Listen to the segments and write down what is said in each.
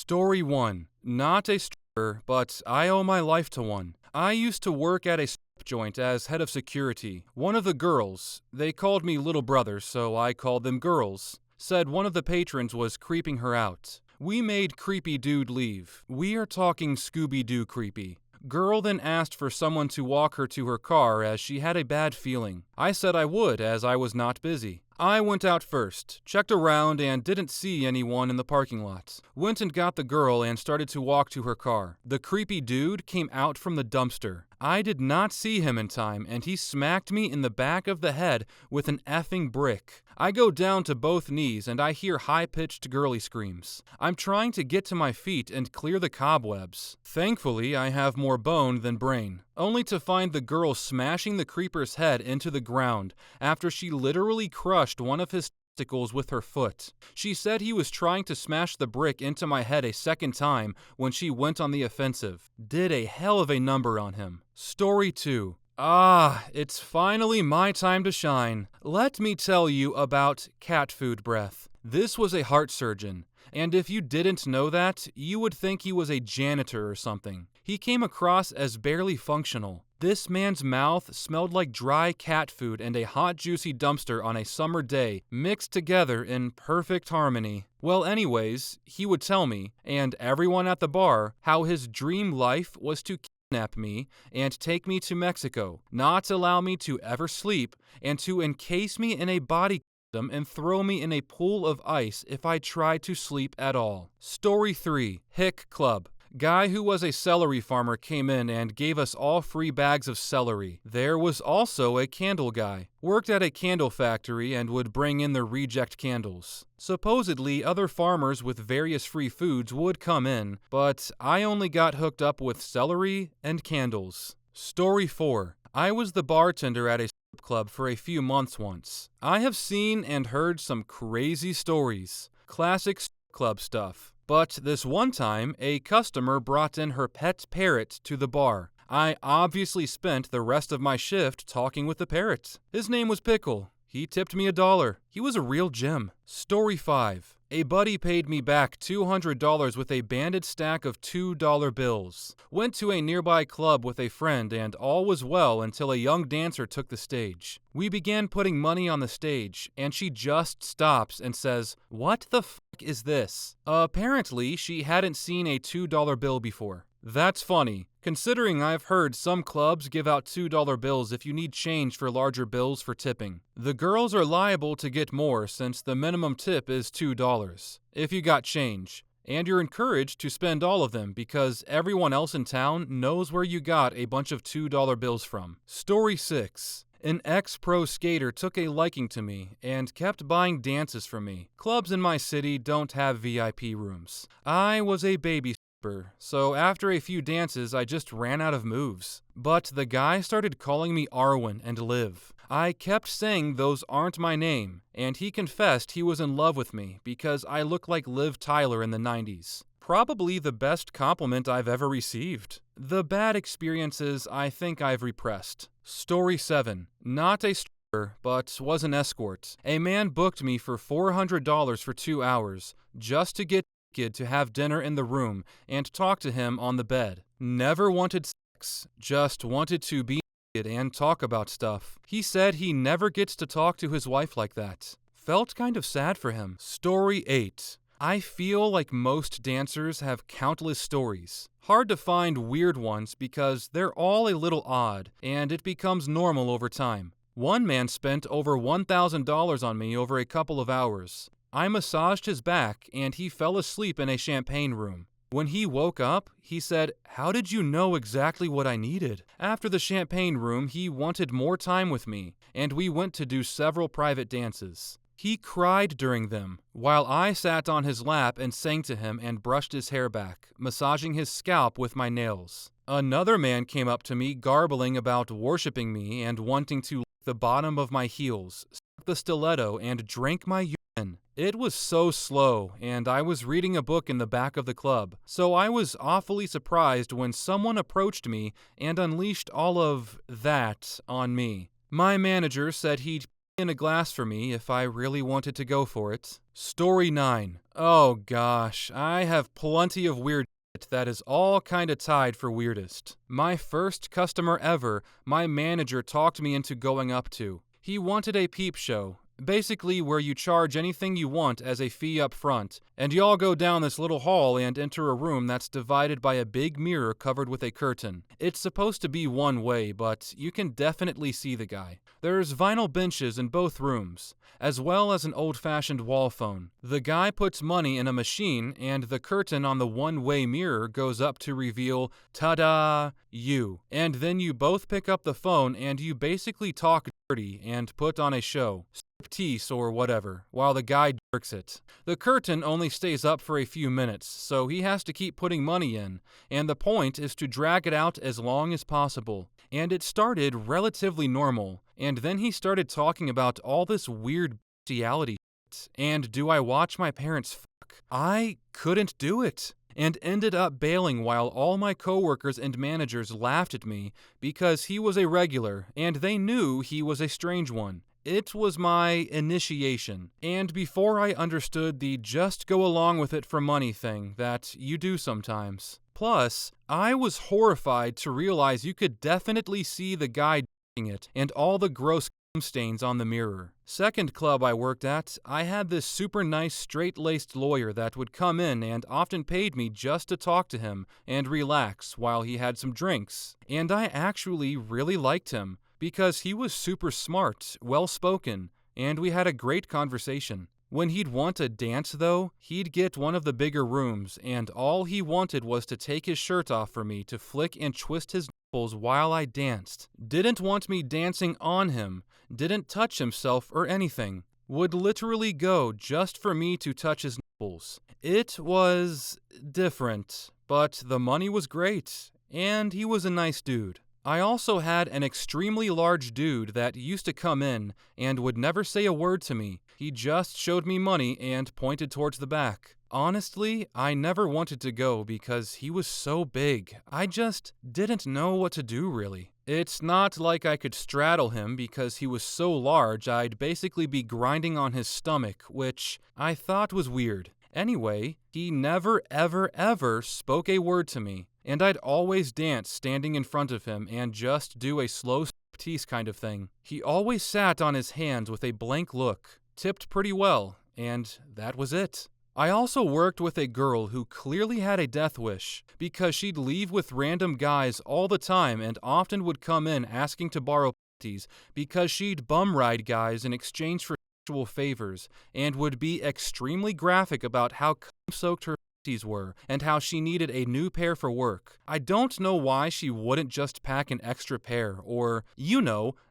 Story 1. Not a stripper, but I owe my life to one. I used to work at a strip joint as head of security. One of the girls, they called me little brother, so I called them girls, said one of the patrons was creeping her out. We made creepy dude leave. We are talking Scooby-Doo creepy. Girl then asked for someone to walk her to her car as she had a bad feeling. I said I would as I was not busy. I went out first, checked around and didn't see anyone in the parking lot. Went and got the girl and started to walk to her car. The creepy dude came out from the dumpster. I did not see him in time and he smacked me in the back of the head with an effing brick. I go down to both knees and I hear high-pitched girly screams. I'm trying to get to my feet and clear the cobwebs. Thankfully, I have more bone than brain, only to find the girl smashing the creeper's head into the ground after she literally crushed one of his testicles with her foot. She said he was trying to smash the brick into my head a second time when she went on the offensive. Did a hell of a number on him. Story 2. It's finally my time to shine. Let me tell you about cat food breath. This was a heart surgeon, and if you didn't know that, you would think he was a janitor or something. He came across as barely functional. This man's mouth smelled like dry cat food and a hot juicy dumpster on a summer day, mixed together in perfect harmony. Well, anyways, he would tell me, and everyone at the bar, how his dream life was to kidnap me and take me to Mexico, not allow me to ever sleep, and to encase me in a body condom and throw me in a pool of ice if I tried to sleep at all. Story 3. Hick Club. Guy who was a celery farmer came in and gave us all free bags of celery. There was also a candle guy. Worked at a candle factory and would bring in the reject candles. Supposedly, other farmers with various free foods would come in, but I only got hooked up with celery and candles. Story 4. I was the bartender at a strip club for a few months once. I have seen and heard some crazy stories. Classic strip club stuff. But this one time, a customer brought in her pet parrot to the bar. I obviously spent the rest of my shift talking with the parrot. His name was Pickle. He tipped me $1. He was a real gem. Story 5. A buddy paid me back $200 with a banded stack of $2 bills. Went to a nearby club with a friend and all was well until a young dancer took the stage. We began putting money on the stage and she just stops and says, "What the fuck is this?" Apparently, she hadn't seen a $2 bill before. That's funny, considering I've heard some clubs give out $2 bills if you need change for larger bills for tipping. The girls are liable to get more since the minimum tip is $2 if you got change, and you're encouraged to spend all of them because everyone else in town knows where you got a bunch of $2 bills from. Story 6. An ex-pro skater took a liking to me and kept buying dances from me. Clubs in my city don't have VIP rooms. I was a baby so after a few dances, I just ran out of moves. But the guy started calling me Arwen and Liv. I kept saying those aren't my name, and he confessed he was in love with me because I look like Liv Tyler in the 90s. Probably the best compliment I've ever received. The bad experiences I think I've repressed. Story 7. Not a stripper, but was an escort. A man booked me for $400 for 2 hours just to get to have dinner in the room and talk to him on the bed. Never wanted sex, just wanted to be naked and talk about stuff. He said he never gets to talk to his wife like that. Felt kind of sad for him. Story 8. I feel like most dancers have countless stories. Hard to find weird ones because they're all a little odd, and it becomes normal over time. One man spent over $1,000 on me over a couple of hours. I massaged his back, and he fell asleep in a champagne room. When he woke up, he said, "How did you know exactly what I needed?" After the champagne room, he wanted more time with me, and we went to do several private dances. He cried during them, while I sat on his lap and sang to him and brushed his hair back, massaging his scalp with my nails. Another man came up to me garbling about worshiping me and wanting to lick the bottom of my heels, suck the stiletto, and drink my urine. It was so slow, and I was reading a book in the back of the club, so I was awfully surprised when someone approached me and unleashed all of that on me. My manager said he'd in a glass for me if I really wanted to go for it. Story 9. Oh gosh, I have plenty of weird shit that is all kinda tied for weirdest. My first customer ever, my manager talked me into going up to. He wanted a peep show. Basically where you charge anything you want as a fee up front, and you all go down this little hall and enter a room that's divided by a big mirror covered with a curtain. It's supposed to be one way, but you can definitely see the guy. There's vinyl benches in both rooms, as well as an old-fashioned wall phone. The guy puts money in a machine, and the curtain on the one-way mirror goes up to reveal, ta-da, you. And then you both pick up the phone and you basically talk dirty and put on a show. Striptease or whatever, while the guy jerks it. The curtain only stays up for a few minutes, so he has to keep putting money in, and the point is to drag it out as long as possible. And it started relatively normal, and then he started talking about all this weird bestiality shit. And do I watch my parents fuck? I couldn't do it, and ended up bailing while all my coworkers and managers laughed at me because he was a regular, and they knew he was a strange one. It was my initiation, and before I understood the just go along with it for money thing that you do sometimes. Plus, I was horrified to realize you could definitely see the guy doing it and all the gross stains on the mirror. Second club I worked at, I had this super nice straight-laced lawyer that would come in and often paid me just to talk to him and relax while he had some drinks. And I actually really liked him, because he was super smart, well-spoken, and we had a great conversation. When he'd want a dance, though, he'd get one of the bigger rooms, and all he wanted was to take his shirt off for me to flick and twist his nipples while I danced. Didn't want me dancing on him, didn't touch himself or anything. Would literally go just for me to touch his nipples. It was different, but the money was great, and he was a nice dude. I also had an extremely large dude that used to come in and would never say a word to me. He just showed me money and pointed towards the back. Honestly, I never wanted to go because he was so big. I just didn't know what to do really. It's not like I could straddle him because he was so large I'd basically be grinding on his stomach, which I thought was weird. Anyway, he never ever spoke a word to me, and I'd always dance standing in front of him and just do a slow striptease kind of thing. He always sat on his hands with a blank look, tipped pretty well, and that was it. I also worked with a girl who clearly had a death wish, because she'd leave with random guys all the time and often would come in asking to borrow panties because she'd bum ride guys in exchange for sexual favors, and would be extremely graphic about how cum-soaked her panties were and how she needed a new pair for work. I don't know why she wouldn't just pack an extra pair or,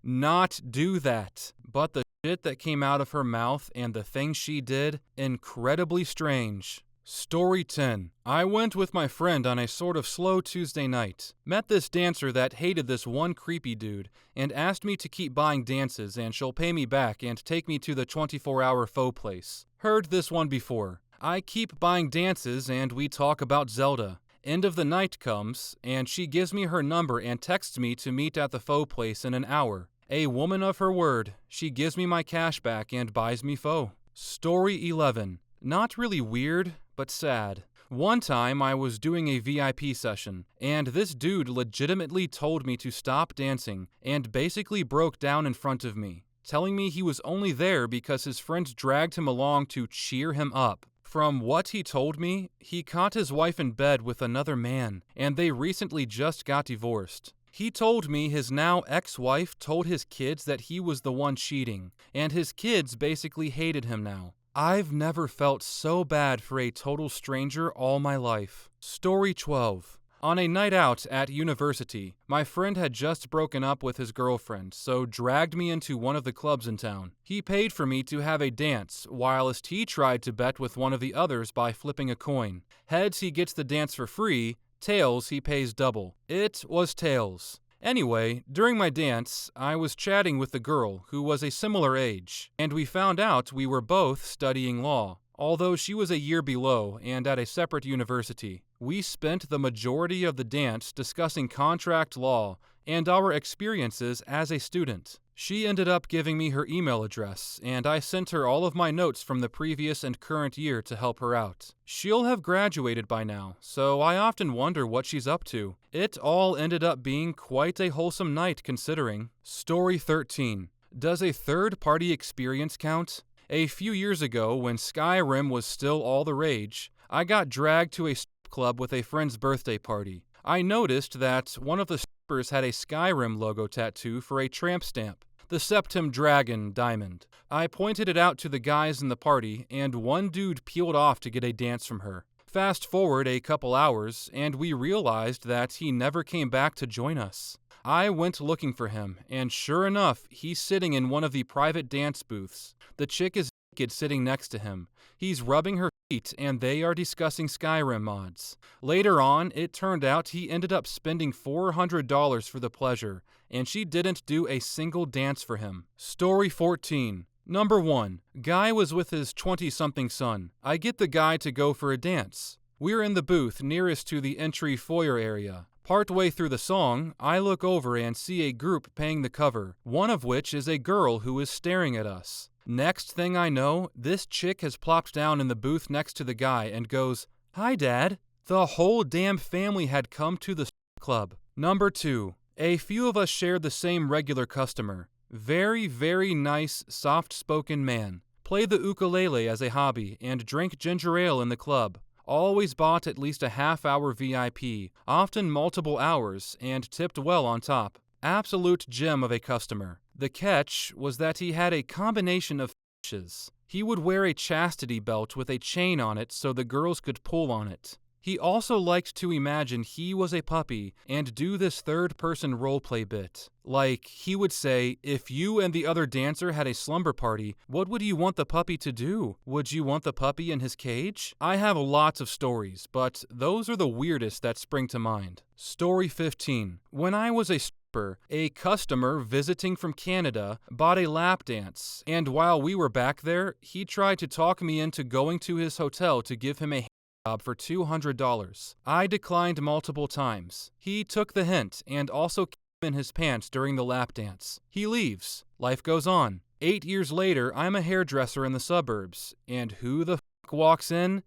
not do that. But the shit that came out of her mouth and the things she did, incredibly strange. Story 10. I went with my friend on a sort of slow Tuesday night. Met this dancer that hated this one creepy dude and asked me to keep buying dances and she'll pay me back and take me to the 24-hour faux place. Heard this one before. I keep buying dances and we talk about Zelda. End of the night comes and she gives me her number and texts me to meet at the faux place in an hour. A woman of her word, she gives me my cash back and buys me faux. Story 11. Not really weird, but sad. One time I was doing a VIP session, and this dude legitimately told me to stop dancing and basically broke down in front of me, telling me he was only there because his friends dragged him along to cheer him up. From what he told me, he caught his wife in bed with another man, and they recently just got divorced. He told me his now ex-wife told his kids that he was the one cheating, and his kids basically hated him now. I've never felt so bad for a total stranger all my life. Story 12. On a night out at university, my friend had just broken up with his girlfriend, so dragged me into one of the clubs in town. He paid for me to have a dance, whilst he tried to bet with one of the others by flipping a coin. Heads, he gets the dance for free. Tails, he pays double. It was tails. Anyway, during my dance, I was chatting with the girl, who was a similar age, and we found out we were both studying law, although she was a year below and at a separate university. We spent the majority of the dance discussing contract law and our experiences as a student. She ended up giving me her email address, and I sent her all of my notes from the previous and current year to help her out. She'll have graduated by now, so I often wonder what she's up to. It all ended up being quite a wholesome night considering. Story 13. Does a third-party experience count? A few years ago, when Skyrim was still all the rage, I got dragged to a strip club with a friend's birthday party. I noticed that one of the strippers had a Skyrim logo tattoo for a tramp stamp, the 𝓢𝓽𝓻𝓲𝓹𝓹𝓮. I pointed it out to the guys in the party, and one dude peeled off to get a dance from her. Fast forward a couple hours, and we realized that he never came back to join us. I went looking for him, and sure enough, he's sitting in one of the private dance booths. The chick is naked sitting next to him. He's rubbing her feet, and they are discussing Skyrim mods. Later on, it turned out he ended up spending $400 for the pleasure, and she didn't do a single dance for him. Story 14. Number 1. Guy was with his 20-something son. I get the guy to go for a dance. We're in the booth nearest to the entry foyer area. Partway through the song, I look over and see a group paying the cover, one of which is a girl who is staring at us. Next thing I know, this chick has plopped down in the booth next to the guy and goes, "Hi, Dad." The whole damn family had come to the club. Number 2. A few of us shared the same regular customer. Very, very nice, soft-spoken man. Played the ukulele as a hobby and drank ginger ale in the club. Always bought at least a half-hour VIP, often multiple hours, and tipped well on top. Absolute gem of a customer. The catch was that he had a combination of fetishes. He would wear a chastity belt with a chain on it so the girls could pull on it. He also liked to imagine he was a puppy and do this third-person roleplay bit. Like, he would say, if you and the other dancer had a slumber party, what would you want the puppy to do? Would you want the puppy in his cage? I have lots of stories, but those are the weirdest that spring to mind. Story 15. When I was a stripper, a customer visiting from Canada bought a lap dance, and while we were back there, he tried to talk me into going to his hotel to give him a job for $200. I declined multiple times. He took the hint and also came in his pants during the lap dance. He leaves. Life goes on. 8 years later, I'm a hairdresser in the suburbs, and who the f*** walks in?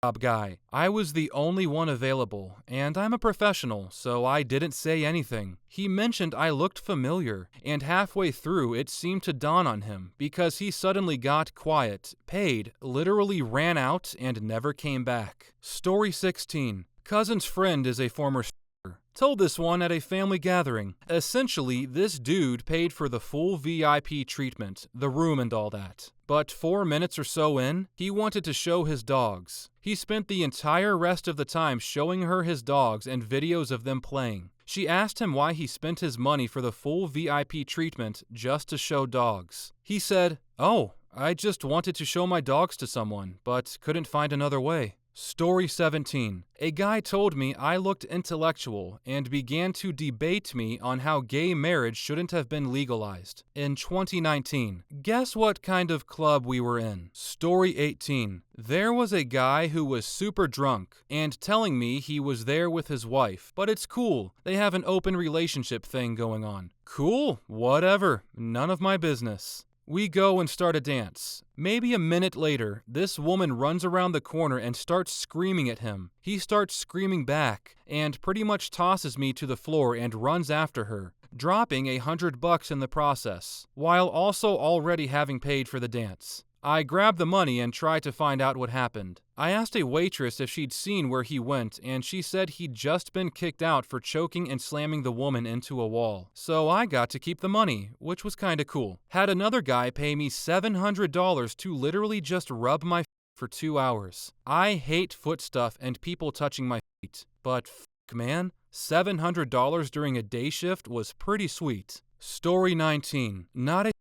Job guy. I was the only one available, and I'm a professional, so I didn't say anything. He mentioned I looked familiar, and halfway through it seemed to dawn on him, because he suddenly got quiet, paid, literally ran out, and never came back. Story 16. Cousin's friend is a former stripper. Told this one at a family gathering. Essentially, this dude paid for the full VIP treatment, the room and all that. But 4 minutes or so in, he wanted to show his dogs. He spent the entire rest of the time showing her his dogs and videos of them playing. She asked him why he spent his money for the full VIP treatment just to show dogs. He said, "Oh, I just wanted to show my dogs to someone, but couldn't find another way." Story 17. A guy told me I looked intellectual and began to debate me on how gay marriage shouldn't have been legalized. In 2019, guess what kind of club we were in? Story 18. There was a guy who was super drunk and telling me he was there with his wife, but it's cool. They have an open relationship thing going on. Cool, whatever, none of my business. We go and start a dance. Maybe a minute later, this woman runs around the corner and starts screaming at him. He starts screaming back and pretty much tosses me to the floor and runs after her, dropping $100 in the process, while also already having paid for the dance. I grabbed the money and tried to find out what happened. I asked a waitress if she'd seen where he went, and she said he'd just been kicked out for choking and slamming the woman into a wall. So I got to keep the money, which was kinda cool. Had another guy pay me $700 to literally just rub my feet for 2 hours. I hate foot stuff and people touching my feet, but man, $700 during a day shift was pretty sweet. Story 19. Not a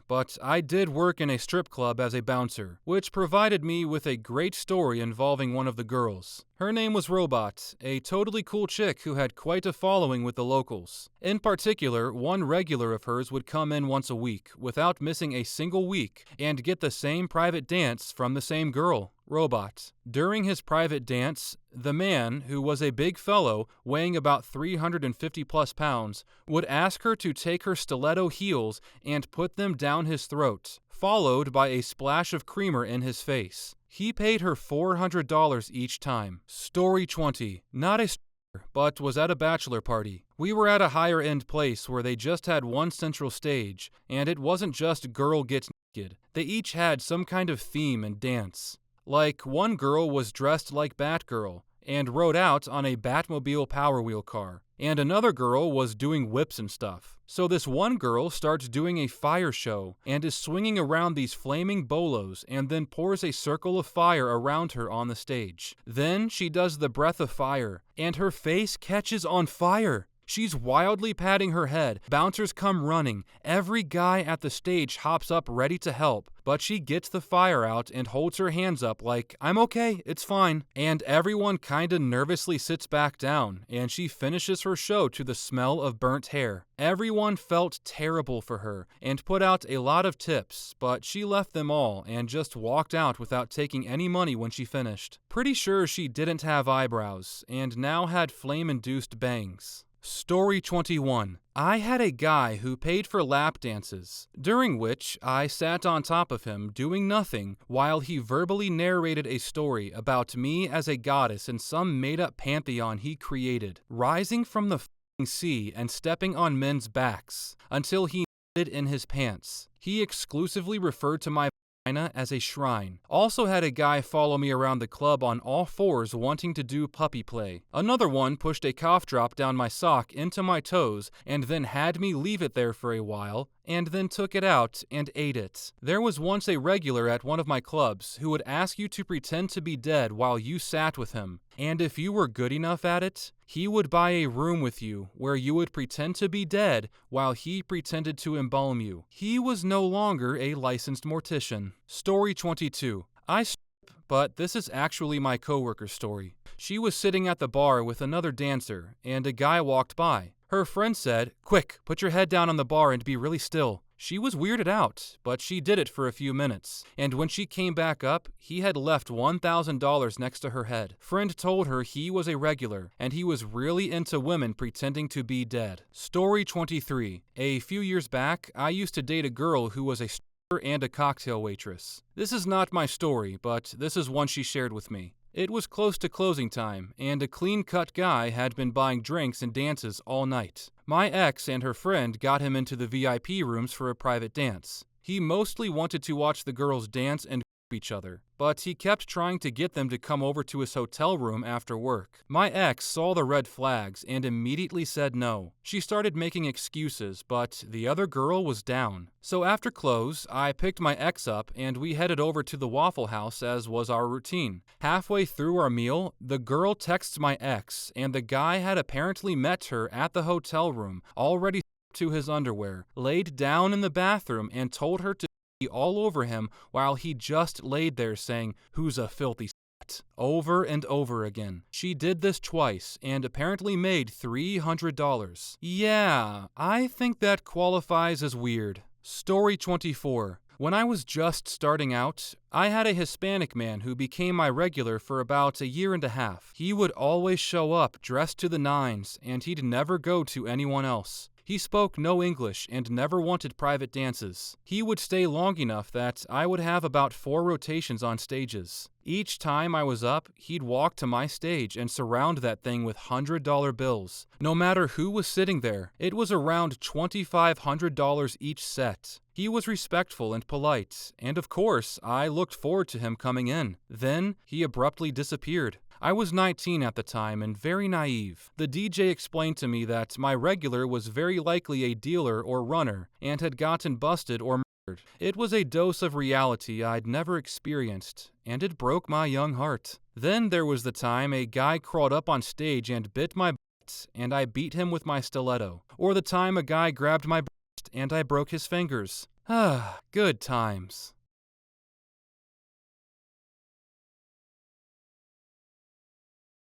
but I did work in a strip club as a bouncer, which provided me with a great story involving one of the girls. Her name was Robot, a totally cool chick who had quite a following with the locals. In particular, one regular of hers would come in once a week, without missing a single week, and get the same private dance from the same girl, Robot. During his private dance, the man, who was a big fellow, weighing about 350 plus pounds, would ask her to take her stiletto heels and put them down his throat, followed by a splash of creamer in his face. He paid her $400 each time. Story 20. Not a stripper, but was at a bachelor party. We were at a higher end place where they just had one central stage, and it wasn't just girl gets naked. They each had some kind of theme and dance. Like, one girl was dressed like Batgirl and rode out on a Batmobile Power Wheel car, and another girl was doing whips and stuff. So this one girl starts doing a fire show and is swinging around these flaming bolos and then pours a circle of fire around her on the stage. Then she does the breath of fire, and her face catches on fire. She's wildly patting her head. Bouncers come running. Every guy at the stage hops up ready to help, but she gets the fire out and holds her hands up like, "I'm okay, it's fine." And everyone kinda nervously sits back down, and she finishes her show to the smell of burnt hair. Everyone felt terrible for her and put out a lot of tips, but she left them all and just walked out without taking any money when she finished. Pretty sure she didn't have eyebrows and now had flame-induced bangs. Story 21. I had a guy who paid for lap dances, during which I sat on top of him doing nothing while he verbally narrated a story about me as a goddess in some made-up pantheon he created, rising from the sea and stepping on men's backs until he nutted in his pants. He exclusively referred to my as a shrine. Also had a guy follow me around the club on all fours wanting to do puppy play. Another one pushed a cough drop down my sock into my toes and then had me leave it there for a while and then took it out and ate it. There was once a regular at one of my clubs who would ask you to pretend to be dead while you sat with him, and if you were good enough at it, he would buy a room with you where you would pretend to be dead while he pretended to embalm you. He was no longer a licensed mortician. Story 22. But this is actually my coworker's story. She was sitting at the bar with another dancer, and a guy walked by. Her friend said, "Quick, put your head down on the bar and be really still." She was weirded out, but she did it for a few minutes, and when she came back up, he had left $1,000 next to her head. Friend told her he was a regular, and he was really into women pretending to be dead. Story 23. A few years back, I used to date a girl who was a stripper and a cocktail waitress. This is not my story, but this is one she shared with me. It was close to closing time, and a clean-cut guy had been buying drinks and dances all night. My ex and her friend got him into the VIP rooms for a private dance. He mostly wanted to watch the girls dance and each other, but he kept trying to get them to come over to his hotel room after work. My ex saw the red flags and immediately said no. She started making excuses, but the other girl was down. So after close, I picked my ex up and we headed over to the Waffle House as was our routine. Halfway through our meal, the girl texts my ex, and the guy had apparently met her at the hotel room, already to his underwear, laid down in the bathroom, and told her to all over him while he just laid there saying, "Who's a filthy slut?" over and over again. She did this twice and apparently made $300. Yeah, I think that qualifies as weird. Story 24. When I was just starting out, I had a Hispanic man who became my regular for about a year and a half. He would always show up dressed to the nines, and he'd never go to anyone else. He spoke no English and never wanted private dances. He would stay long enough that I would have about 4 rotations on stages. Each time I was up, he'd walk to my stage and surround that thing with $100 bills. No matter who was sitting there, it was around $2,500 each set. He was respectful and polite, and of course, I looked forward to him coming in. Then, he abruptly disappeared. I was 19 at the time and very naive. The DJ explained to me that my regular was very likely a dealer or runner and had gotten busted or murdered. It was a dose of reality I'd never experienced, and it broke my young heart. Then there was the time a guy crawled up on stage and bit my butt, and I beat him with my stiletto. Or the time a guy grabbed my breast and I broke his fingers. Good times.